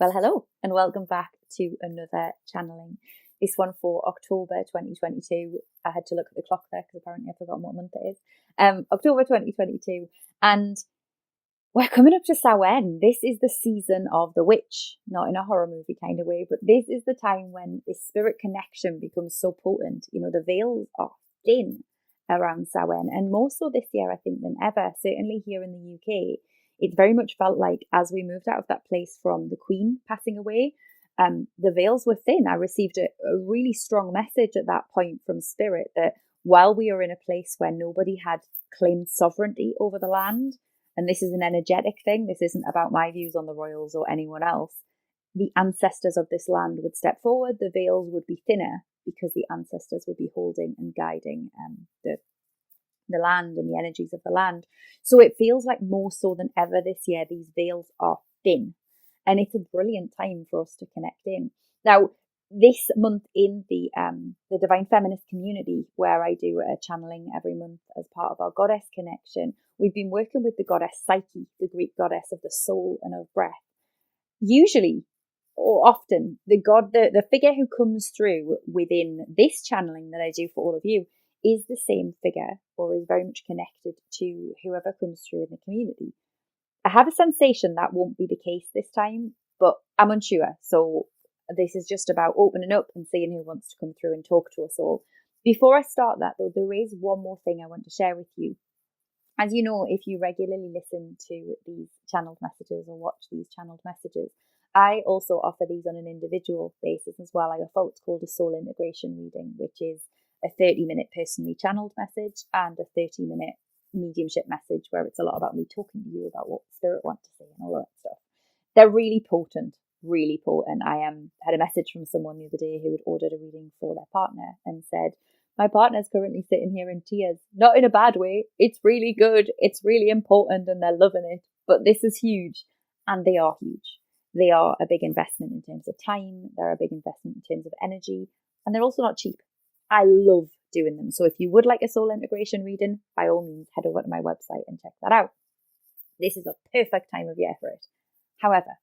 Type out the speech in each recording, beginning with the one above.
Well, hello and welcome back to another channeling. This one for October 2022. I had to look at the clock there because apparently I've forgotten what month it is. October 2022. And we're coming up to Samhain. This is the season of the witch, not in a horror movie kind of way, but this is the time when this spirit connection becomes so potent. You know, the veils are thin around Samhain, and more so this year, I think, than ever. Certainly here in the UK, it very much felt like as we moved out of that place from the Queen passing away, the veils were thin. I received a really strong message at that point from Spirit that while we are in a place where nobody had claimed sovereignty over the land, and this is an energetic thing, this isn't about my views on the royals or anyone else, the ancestors of this land would step forward, the veils would be thinner because the ancestors would be holding and guiding the land and the energies of the land. So it feels like more so than ever this year, these veils are thin. And it's a brilliant time for us to connect in. Now, this month in the Divine Feminist community, where I do a channeling every month as part of our goddess connection, we've been working with the goddess Psyche, the Greek goddess of the soul and of breath. Usually, or often, the figure who comes through within this channeling that I do for all of you is the same figure or is very much connected to whoever comes through in the community. I have a sensation that won't be the case this time, but I'm unsure. So this is just about opening up and seeing who wants to come through and talk to us all. Before I start that though, there is one more thing I want to share with you. As you know, if you regularly listen to these channeled messages or watch these channeled messages, I also offer these on an individual basis as well. I offer what's called a soul integration reading, which is a 30-minute personally channeled message and a 30-minute mediumship message where it's a lot about me talking to you about what spirit wants to say and all that stuff. They're really potent, really potent. I had a message from someone the other day who had ordered a reading for their partner and said, my partner's currently sitting here in tears, not in a bad way. It's really good. It's really important and they're loving it. But this is huge. And they are huge. They are a big investment in terms of time. They're a big investment in terms of energy. And they're also not cheap. I love doing them. So if you would like a soul integration reading, by all means, head over to my website and check that out. This is a perfect time of year for it. However,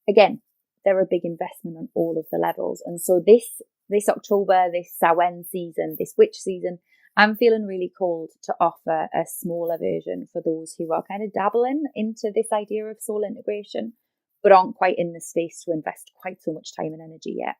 again, they're a big investment on all of the levels. And so this October, this Samhain season, this witch season, I'm feeling really called to offer a smaller version for those who are kind of dabbling into this idea of soul integration, but aren't quite in the space to invest quite so much time and energy yet.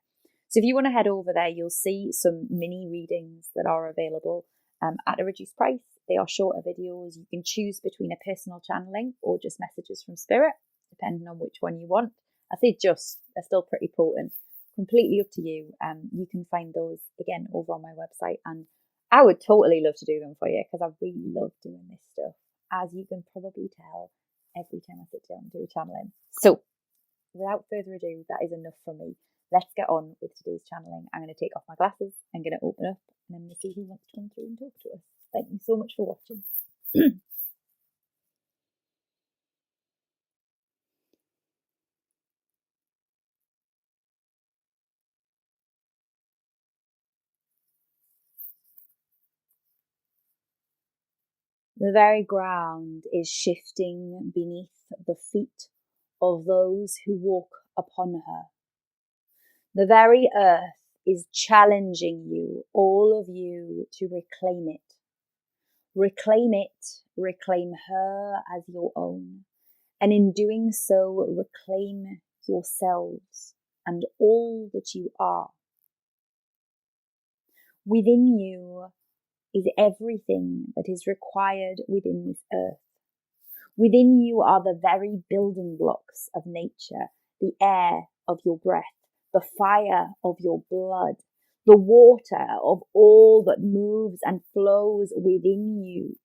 So if you want to head over there, you'll see some mini readings that are available at a reduced price. They are shorter videos. You can choose between a personal channeling or just messages from spirit, depending on which one you want. I say just, they're still pretty potent. Completely up to you. You can find those, again, over on my website. And I would totally love to do them for you because I really love doing this stuff. As you can probably tell, every time I sit down and do a channeling. So without further ado, that is enough for me. Let's get on with today's channeling. I'm going to take off my glasses. I'm going to open up and I'm going to see who wants to come through and talk to us. Thank you so much for watching. The very ground is shifting beneath the feet of those who walk upon her. The very earth is challenging you, all of you, to reclaim it. Reclaim it, reclaim her as your own. And in doing so, reclaim yourselves and all that you are. Within you is everything that is required within this earth. Within you are the very building blocks of nature, the air of your breath, the fire of your blood, the water of all that moves and flows within you,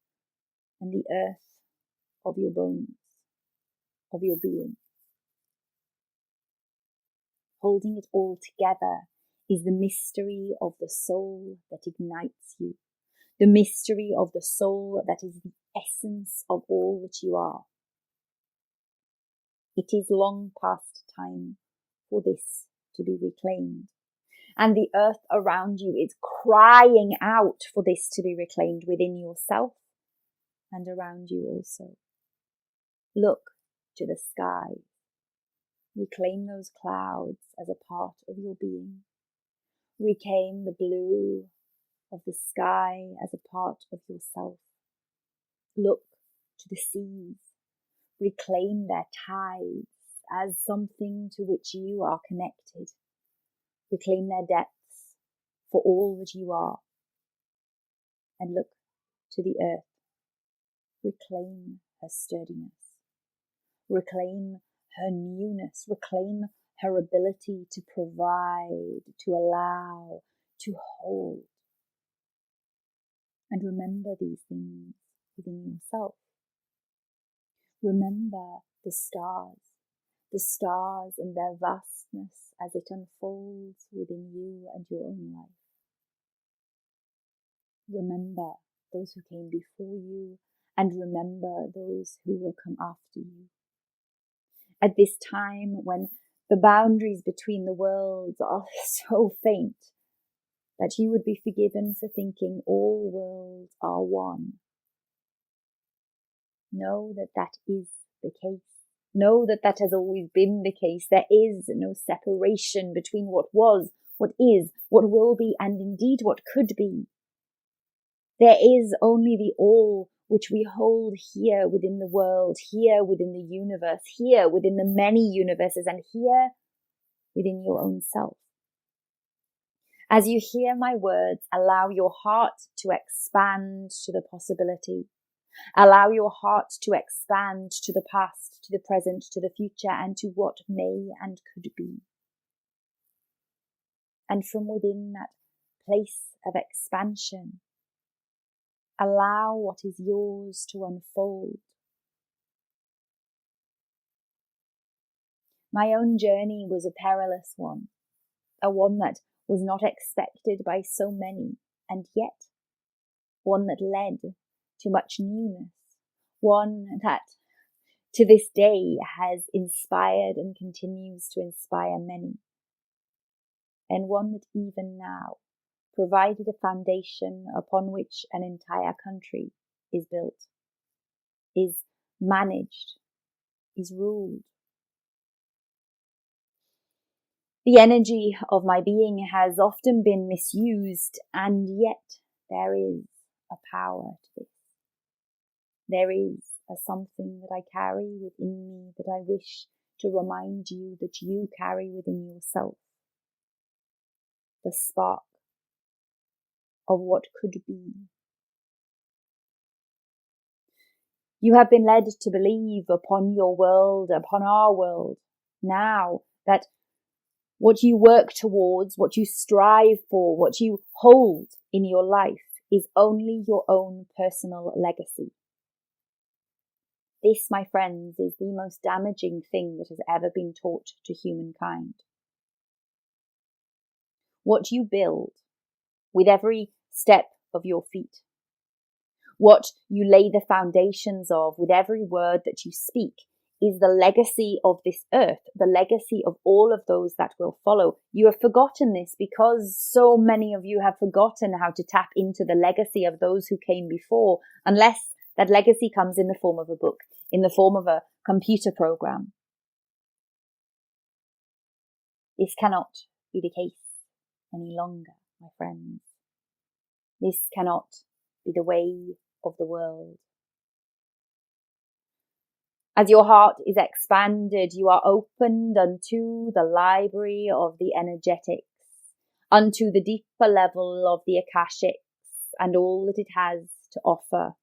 and the earth of your bones, of your being. Holding it all together is the mystery of the soul that ignites you, the mystery of the soul that is the essence of all that you are. It is long past time for this to be reclaimed. And the earth around you is crying out for this to be reclaimed within yourself and around you also. Look to the sky. Reclaim those clouds as a part of your being. Reclaim the blue of the sky as a part of yourself. Look to the seas. Reclaim their tides as something to which you are connected. Reclaim their depths for all that you are. And look to the earth. Reclaim her sturdiness. Reclaim her newness. Reclaim her ability to provide, to allow, to hold. And remember these things within yourself. Remember the stars and their vastness as it unfolds within you and your own life. Remember those who came before you, and remember those who will come after you. At this time when the boundaries between the worlds are so faint that you would be forgiven for thinking all worlds are one. Know that that is the case. Know that that has always been the case. There is no separation between what was, what is, what will be, and indeed what could be. There is only the all which we hold here within the world, here within the universe, here within the many universes, and here within your own self. As you hear my words, allow your heart to expand to the possibility. Allow your heart to expand to the past, to the present, to the future, and to what may and could be. And from within that place of expansion, allow what is yours to unfold. My own journey was a perilous one, a one that was not expected by so many, and yet one that led to much newness, one that to this day has inspired and continues to inspire many, and one that even now provided a foundation upon which an entire country is built, is managed, is ruled. The energy of my being has often been misused, and yet there is a power to this. There is a something that I carry within me that I wish to remind you that you carry within yourself. The spark of what could be. You have been led to believe upon your world, upon our world, now that what you work towards, what you strive for, what you hold in your life is only your own personal legacy. This, my friends, is the most damaging thing that has ever been taught to humankind. What you build with every step of your feet, what you lay the foundations of with every word that you speak, is the legacy of this earth, the legacy of all of those that will follow. You have forgotten this because so many of you have forgotten how to tap into the legacy of those who came before, unless that legacy comes in the form of a book, in the form of a computer program. This cannot be the case any longer, my friends. This cannot be the way of the world. As your heart is expanded, you are opened unto the library of the energetics, unto the deeper level of the akashics and all that it has to offer.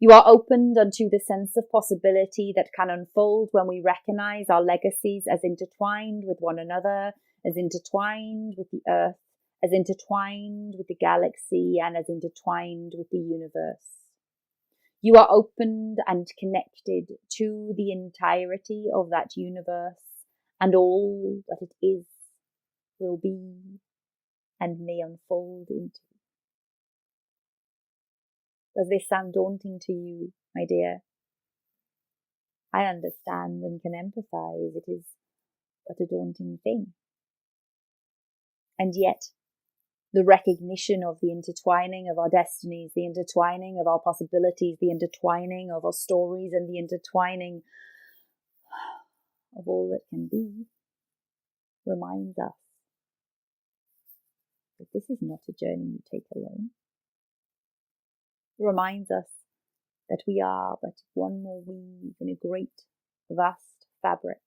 You are opened unto the sense of possibility that can unfold when we recognize our legacies as intertwined with one another, as intertwined with the earth, as intertwined with the galaxy, and as intertwined with the universe. You are opened and connected to the entirety of that universe and all that it is, will be, and may unfold into. Does this sound daunting to you, my dear? I understand and can empathize. It is but a daunting thing. And yet, the recognition of the intertwining of our destinies, the intertwining of our possibilities, the intertwining of our stories, and the intertwining of all that can be, reminds us that this is not a journey you take alone. Reminds us that we are but one more weave in a great, vast fabric,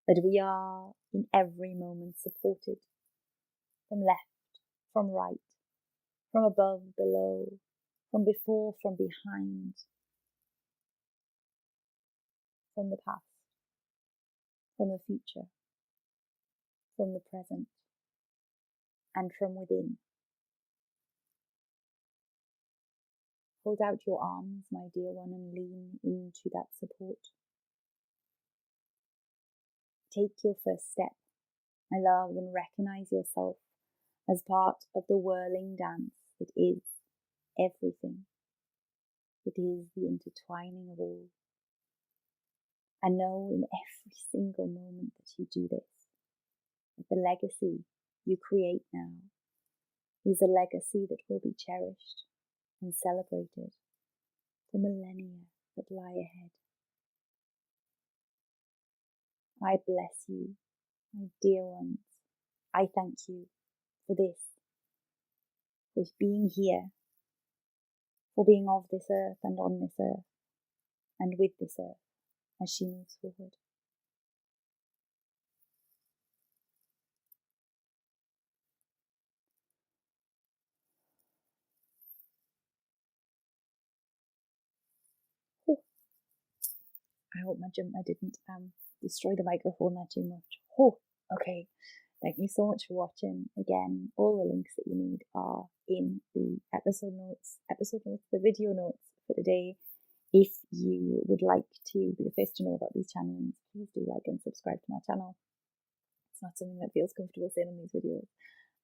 that we are in every moment supported from left, from right, from above, below, from before, from behind, from the past, from the future, from the present, and from within. Hold out your arms, my dear one, and lean into that support. Take your first step, my love, and recognize yourself as part of the whirling dance that is everything, that is the intertwining of all. And know in every single moment that you do this, that the legacy you create now is a legacy that will be cherished and celebrated for millennia that lie ahead. I bless you, my dear ones. I thank you for this, for being here, for being of this earth and on this earth, and with this earth as she moves forward. Oh, I hope I didn't destroy the microphone there too much. Oh, okay. Thank you so much for watching. Again, all the links that you need are in the episode notes, the video notes for today. If you would like to be the first to know about these channelings, please do like and subscribe to my channel. It's not something that feels comfortable saying on these videos.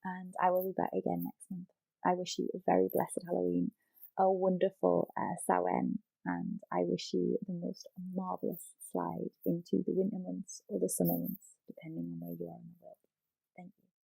And I will be back again next month. I wish you a very blessed Halloween, a wonderful Samhain, and I wish you the most marvellous slide into the winter months or the summer months, depending on where you are in the world. Thank you.